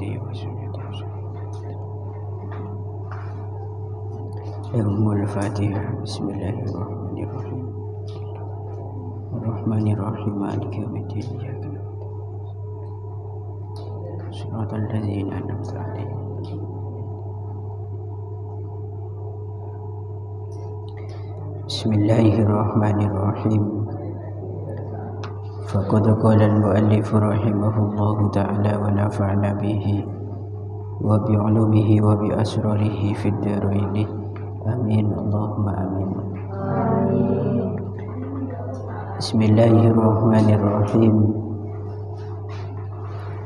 والديه وزوجته لهم الفاتحة. بسم الله الرحمن الرحيم الرحمن الرحيم مالك يوم الدين إياك نعبد صراط الذين أنعمت عليهم. بسم الله الرحمن الرحيم. فقد قال المؤلف رحمه الله تعالى ونفعنا به وبعلومه وبأسراره في الدارين آمين اللهم آمين. بسم الله الرحمن الرحيم.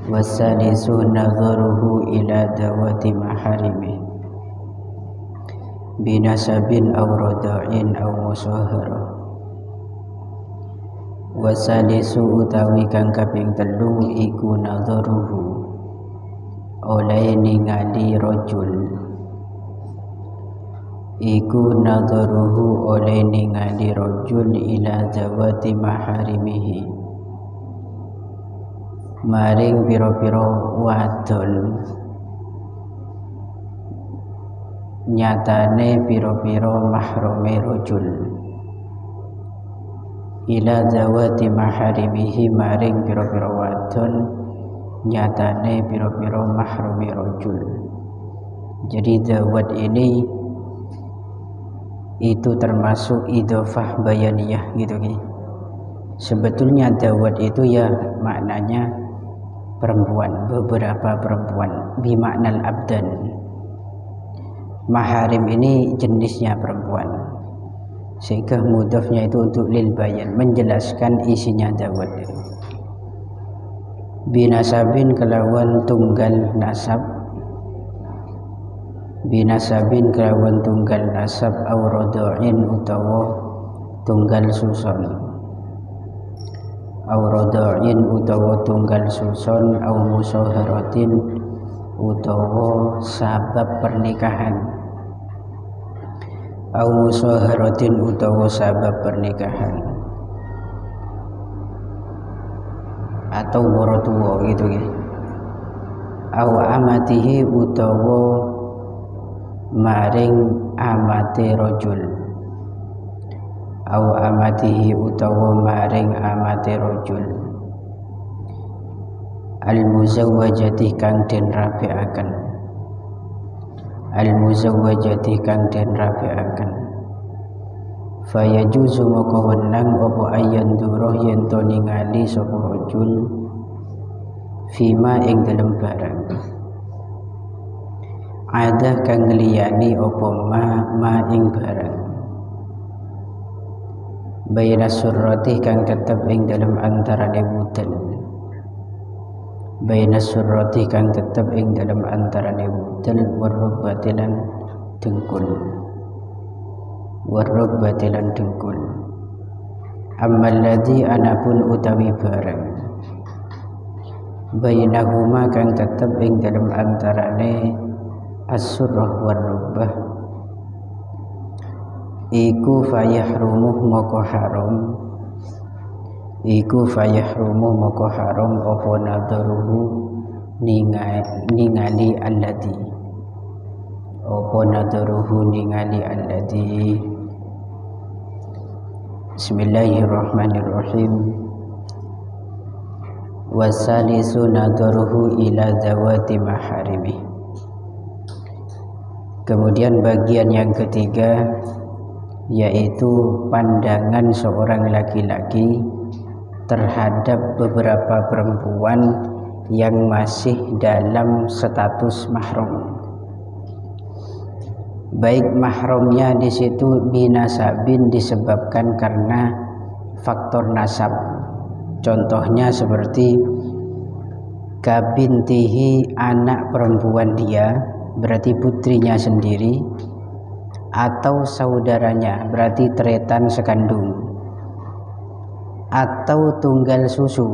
والثالث نظره إلى ذوات محارمه بنسب أو رضاع أو مصاهرة. Wasalisu utawi kang kaping telu iku nadharuhu oleh ningali rajul, iku nadharuhu oleh ningali rajul ila zawati maharimihi maring pira-pira wadon nyatane pira-pira mahrame rajul, ila zawati maharimihi maring pira-pira wadon nyatane pira-pira mahrami rajul. Jadi zawat ini itu termasuk idhofah bayaniyah gitu kan. Sebetulnya zawat itu ya maknanya perempuan, beberapa perempuan, bimaknal abdan. Maharim ini jenisnya perempuan, sehingga mudhafnya itu untuk lil bayan, menjelaskan isinya zawat itu. Binasabin kelawan tunggal nasab, binasabin kelawan tunggal nasab, au radha'in utawa tunggal susun, au radha'in utawa tunggal susun, au musaharatin utawa sabab pernikahan, au musaharatin utawa sabab pernikahan, atau waratua gitu ya. Au amatihi utawa maring amate rajul, au amatihi utawa maring amate rajul, al muzawwajati kang den rafi'aken, al muzawwajati kang den rafi'aken. Fayajuzu maka wenang apa ayan duroh yen to ningali sapa rajul fima ing dalem barang ada kang liyani apa ma ing barang baina surrati kang tetep ing dalem antarane wudel, baina surrati kang tetep ing dalem antarane wudel warrubbatilan dengkul, warrubbatilan dengkul. Ammal ladzi anapun utawi barang bainahuma kang tetep ing dalem antarane as-surrah warrubbah iku fayahrumuh maka haram, iku fayahrumuh maka haram apa nadharuhu ningali alladzi, apa nadharuhu ningali alladzi. Bismillahirrahmanirrahim. Wasalisu nadharuhu ila zawati maharimi. Kemudian bagian yang ketiga yaitu pandangan seorang laki-laki terhadap beberapa perempuan yang masih dalam status mahram. Baik mahramnya di situ binasabin disebabkan karena faktor nasab. Contohnya seperti kabintihi anak perempuan dia, berarti putrinya sendiri, atau saudaranya, berarti tretan sekandung, atau tunggal susu,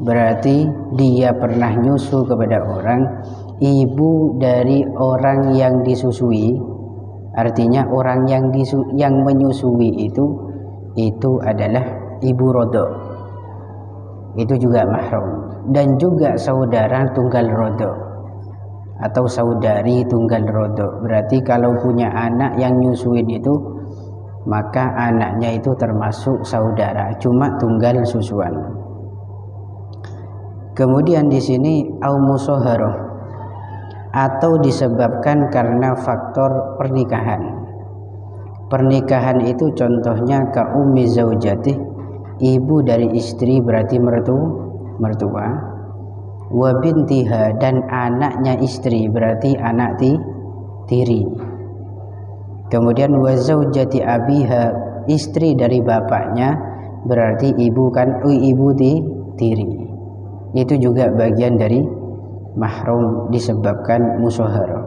berarti dia pernah nyusu kepada orang, ibu dari orang yang disusui. Artinya orang yang menyusui itu adalah ibu rodok, itu juga mahram. Dan juga saudara tunggal rodok, atau saudari tunggal rodok. Berarti kalau punya anak yang nyusuin itu, maka anaknya itu termasuk saudara, cuma tunggal susuan. Kemudian di sini au musoharoh, atau disebabkan karena faktor pernikahan. Pernikahan itu contohnya ka ummi zaujati, ibu dari istri berarti mertua, wa bintiha, dan anaknya istri berarti anak tiri. Kemudian wa zaujati abiha, istri dari bapaknya berarti ibu tiri. Itu juga bagian dari mahram disebabkan musoharoh.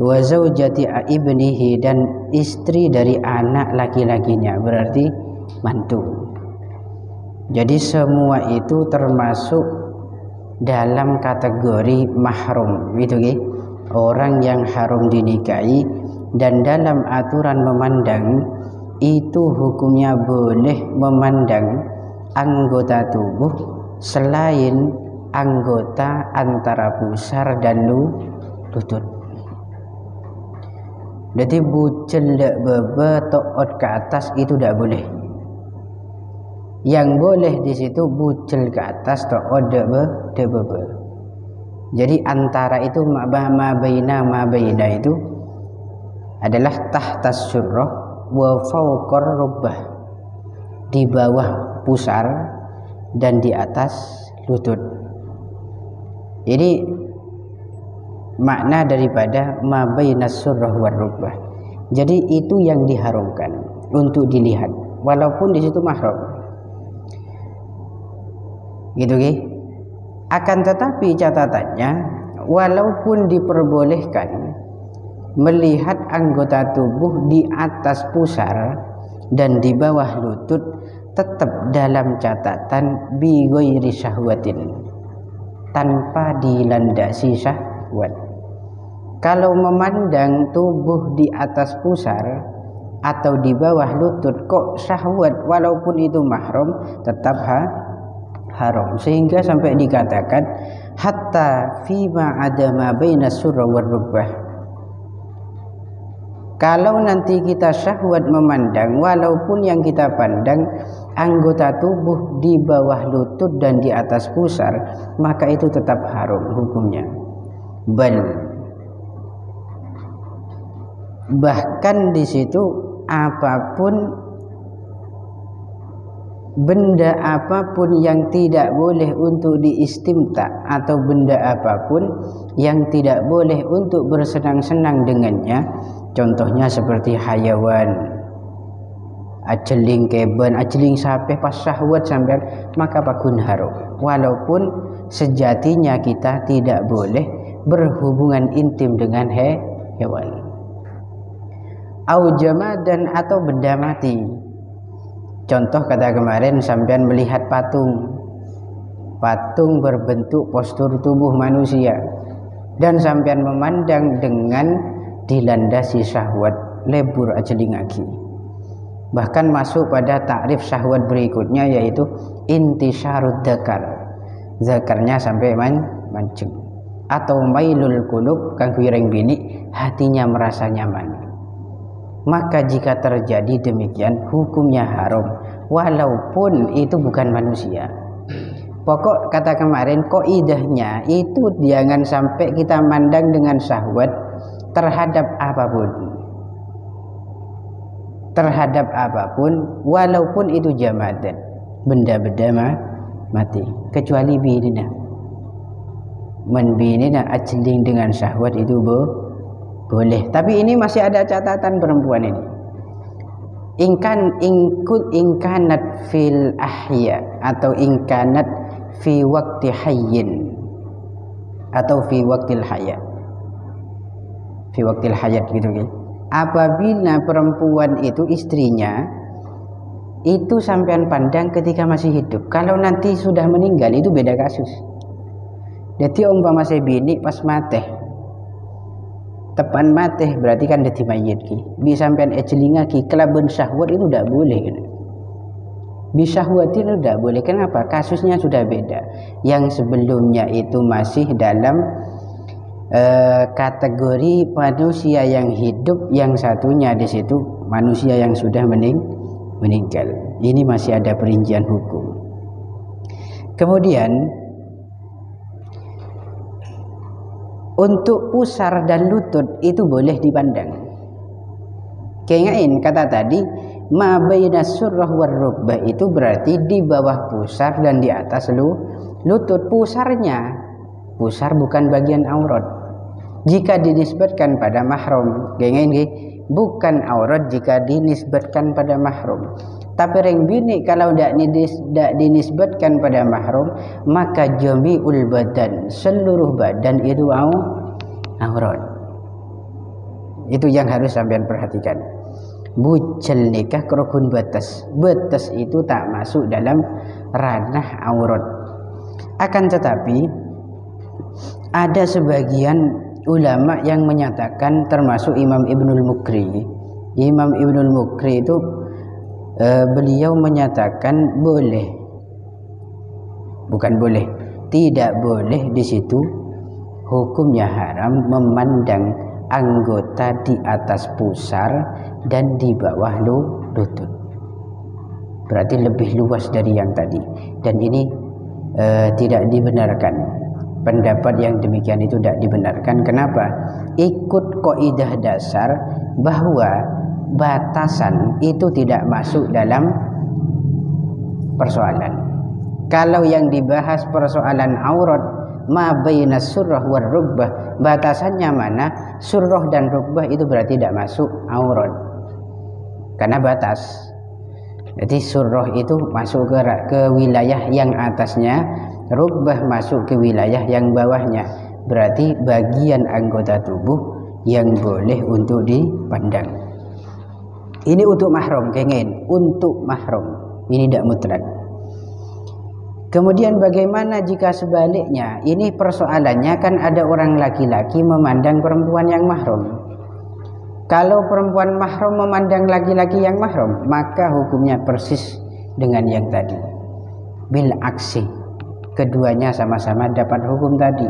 Wa zaujati ibnihi, dan istri dari anak laki-lakinya berarti mantu. Jadi semua itu termasuk dalam kategori mahram, gitu nggih. Orang yang haram dinikahi, dan dalam aturan memandang itu hukumnya boleh memandang anggota tubuh selain anggota antara pusar dan lutut. Jadi bucel dak bebe toot ke atas itu tidak boleh. Yang boleh di situ bucel ke atas toot dak bebe. Jadi antara itu ma baina itu adalah tahtas surrah wa fawqar rubbah, di bawah pusar dan di atas lutut. Jadi makna daripada ma bainas surrah war rubbah, jadi itu yang diharamkan untuk dilihat walaupun di situ mahram, gitu nggih. Akan tetapi catatannya, walaupun diperbolehkan melihat anggota tubuh di atas pusar dan di bawah lutut, tetap dalam catatan bi ghairi syahwatin, tanpa dilandasi syahwat. Kalau memandang tubuh di atas pusar atau di bawah lutut kok syahwat, walaupun itu mahram, tetap haram. Sehingga sampai dikatakan hatta fima adama bainas surra war rubbah. Kalau nanti kita syahwat memandang, walaupun yang kita pandang anggota tubuh di bawah lutut dan di atas pusar, maka itu tetap haram hukumnya. Bahkan di situ apapun, benda apapun yang tidak boleh untuk diistimta, atau benda apapun yang tidak boleh untuk bersenang-senang dengannya, contohnya seperti hayawan, ajeling keben, ajeling sapi pas syahwat sampai, maka pakun haram. Walaupun sejatinya kita tidak boleh berhubungan intim dengan hewan. Au jamadan, atau benda mati. Contoh kata kemarin sampean melihat patung berbentuk postur tubuh manusia, dan sampean memandang dengan dilandasi syahwat, lebur ajelingaki. Bahkan masuk pada takrif syahwat berikutnya, yaitu intisyarud dzakar, zakarnya sampai mancing, atau mailul qulub, kang wireng bini, hatinya merasa nyaman. Maka jika terjadi demikian, hukumnya haram walaupun itu bukan manusia. Pokok kata kemarin, qaidahnya itu jangan sampai kita mandang dengan syahwat terhadap apapun walaupun itu jamadan, benda-benda mati, kecuali binina. Binina ajling dengan syahwat itu boleh. Tapi ini masih ada catatan perempuan ini. Ingkanat fil ahya, atau ingkanat fi waqti hayyin, atau fi waqtil hayat, fi waqtil hayat, gitu kan. Apabila perempuan itu istrinya itu sampean pandang ketika masih hidup, kalau nanti sudah meninggal itu beda kasus. Jadi umpama saya bini pas mati, tepan mati berarti kan dadi mayit ki. Bisa sampean ejelinga ki kelaban syahwat itu tidak boleh. Bisyahwatin itu tidak boleh. Kenapa? Kasusnya sudah beda. Yang sebelumnya itu masih dalam kategori manusia yang hidup, yang satunya di situ manusia yang sudah meninggal. Ini masih ada perincian hukum. Kemudian untuk pusar dan lutut itu boleh dipandang. Kengain kata tadi ma baina surrah war rukbah itu berarti di bawah pusar dan di atas lutut. Pusar bukan bagian aurat. Jika dinisbatkan pada mahram, bukan aurat jika dinisbatkan pada mahram. Tapi ring bini kalau tidak dinisbatkan pada mahram, maka jami'ul badan, seluruh badan itu aurat. Itu yang harus sampean perhatikan. Bucel nikah kerukun batas. Batas itu tak masuk dalam ranah aurat. Akan tetapi ada sebagian ulama yang menyatakan, termasuk Imam Ibnul Mukri. Imam Ibnul Mukri itu beliau menyatakan boleh, bukan boleh, tidak boleh di situ hukumnya haram memandang anggota di atas pusar dan di bawah lutut. Berarti lebih luas dari yang tadi, dan ini tidak dibenarkan. Pendapat yang demikian itu tidak dibenarkan. Kenapa? Ikut kaidah dasar bahwa batasan itu tidak masuk dalam persoalan. Kalau yang dibahas persoalan aurat, ma baina surrah war rukbah, batasannya mana? Surrah dan rukbah itu berarti tidak masuk aurat, karena batas. Jadi surrah itu masuk ke wilayah yang atasnya, rukbah masuk ke wilayah yang bawahnya. Berarti bagian anggota tubuh yang boleh untuk dipandang. Ini untuk mahram, untuk mahram. Ini tidak mutlak. Kemudian bagaimana jika sebaliknya? Ini persoalannya kan ada orang laki-laki memandang perempuan yang mahram. Kalau perempuan mahram memandang laki-laki yang mahram, maka hukumnya persis dengan yang tadi. Bil aksi, keduanya sama-sama dapat hukum tadi.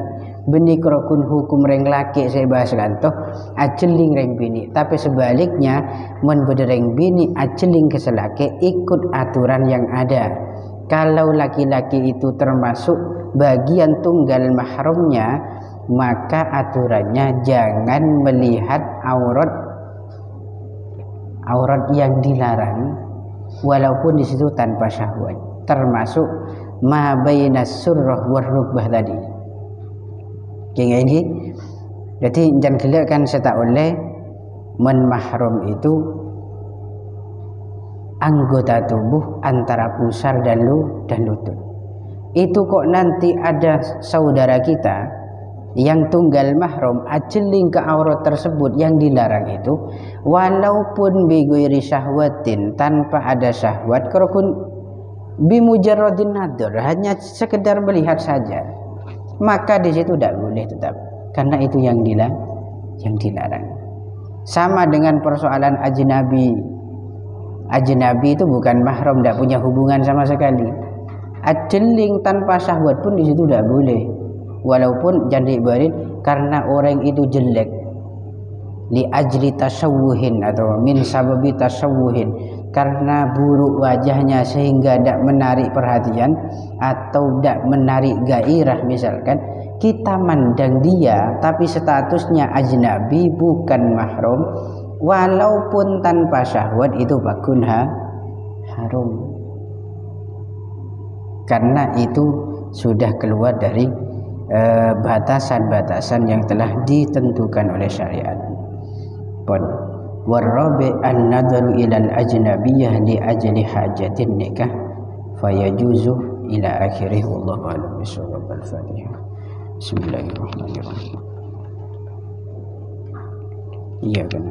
Beni kerokun hukum reng laki saya bahas kantoh, ajeling reng bini. Tapi sebaliknya, men bedereng bini ajeling keselake ikut aturan yang ada. Kalau laki-laki itu termasuk bagian tunggal mahramnya, maka aturannya jangan melihat aurat yang dilarang, walaupun di situ tanpa syahwat, termasuk ma bainas surrah war rukbah tadi. Kayak ini. Jadi jangan gelak kan setak oleh men mahram itu anggota tubuh antara pusar dan lutut. Itu kok nanti ada saudara kita yang tunggal mahram ajeling ke aurat tersebut yang dilarang itu, walaupun bighairi syahwatin, tanpa ada syahwat, kerukun bimujarradin nadhar, hanya sekedar melihat saja, maka di situ tidak boleh tetap, karena itu yang dilarang. Sama dengan persoalan ajnabi. Ajnabi itu bukan mahram, tidak punya hubungan sama sekali. Ajeling tanpa syahwat pun di situ tidak boleh. Walaupun jangan diibarin karena orang itu jelek, li ajli tasawwuhin atau min sababi tasawwuhin, karena buruk wajahnya sehingga tidak menarik perhatian atau tidak menarik gairah, misalkan kita mandang dia tapi statusnya ajnabi bukan mahram, walaupun tanpa syahwat itu bakun haram, karena itu sudah keluar dari batasan-batasan yang telah ditentukan oleh syariat. Pon warabi an-nadharu ilal ajnabiyyah li ajli hajatin nikah fayajuzu ila akhirih, wallahu a'lam bishawab. Al-Fatihah. Bismillahirrahmanirrahim. Iya kan.